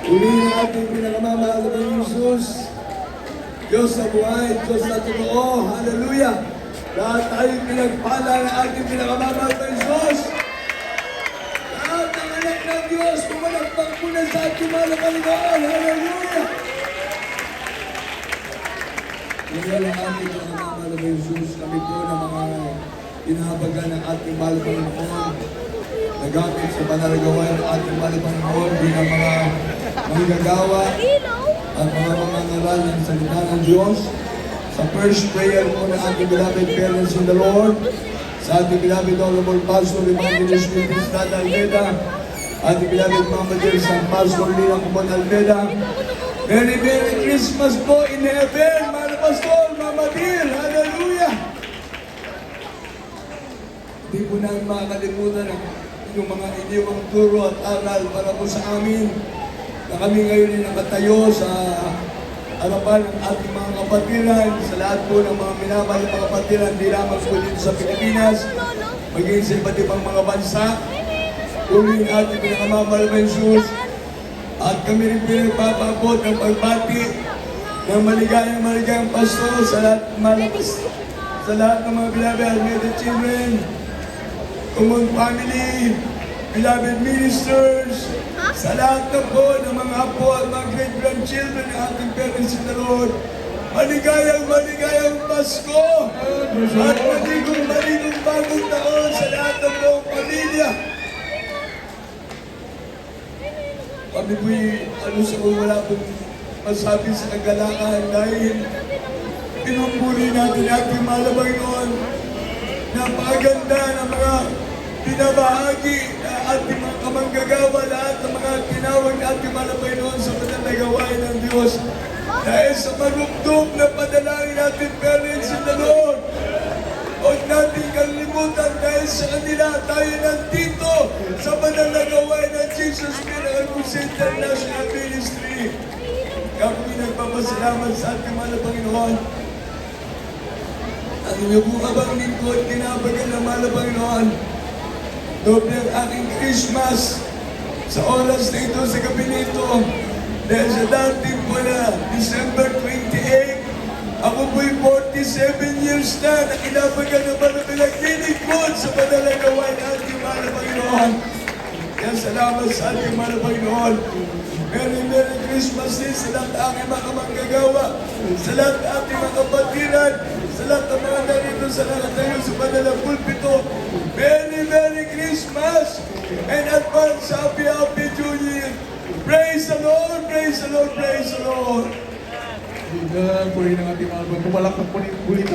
Uli na ating pinakamamahal ng Jesus. Diyos na buhay, Diyos na totoo. Hallelujah! Lahat tayo pinagpala ng ating pinakamamahal ng Jesus. Lahat ng anak ng Diyos, pumalakpak muna sa ating mahal na Panginoon. Hallelujah! Ngayon ang ating pinakamamahal ng Jesus, kami po ng mga inahabagan ng ating mahal na Panginoon. Nagamit sa panaragawa ng ating mahal na Panginoon bilang mga manggagawa at mga mangangaral ng salita ng Diyos. Sa first prayer po ng ating beloved parents in the Lord, sa ating beloved Honorable Pastor Evangelist Luis Dada Almeda, ating beloved Mama Dear San Pastor Lina Kumon Almeda. Merry Christmas po in heaven, mga Pastor, Mama Dear, hallelujah! Hindi po namin makakalimutan yung mga iniwang turo at aral para po sa amin na kami ngayon ay nakatayo sa harapan ng ating mga kapatiran, sa lahat po ng mga minamahal ng mga kapatiran, di lamang po dito sa Pilipinas, maging sa iba't ibang mga bansa. Uli ang ating pinakamamahal ng Jesus. At kami rin pinagpapabot ng pagbati ng maligayang Pasko sa lahat ng mga beloved Almeda children, Kumon family, beloved ministers, sa lahat na po ng mga apo at mga great-grandchildren ng ating parents in the Lord. Maligayang Pasko! At maligong bagong taon sa lahat ng buong pamilya. Kami po'y wala pong masabi sa kagalakan dahil pinumpuri natin ating mahal na Panginoon. Napakaganda ng mga pinabahagi na ating mga kamanggagawa, lahat ng mga tinawag na ating mahal na Panginoon sa banal na gawain ng Diyos. Dahil sa marugtog na padalangin natin parents in the Lord, huwag natin kalimutan dahil sa kanila tayo nandito sa banal na gawain ng Jesus Miracle Crusade International Ministry. Kami nagpapasalamat sa ating mahal na Panginoon. Ang inyong po kabang lingkod, kinabagan ng mahal na Panginoon. Doble ang aking Christmas sa oras na ito, sa gabi nito. Dahil sa dating po na December 28, ako po'y 47 years na kinabagan ng mga pinaglilingkod sa madalang gawain ng ating mahal na Panginoon. Kaya salamat sa ating mahal na Panginoon. Merry Christmas din sa lahat ng aking mga manggagawa, sa lahat ng ating mga kapatiran, sa lahat ng mga narito sa nakatayo sa madalang pulpito. Merry Christmas and advance happy New Year. Praise the Lord, praise the Lord, praise the Lord. Puri ng ating mga pumalakpak po muli tayo.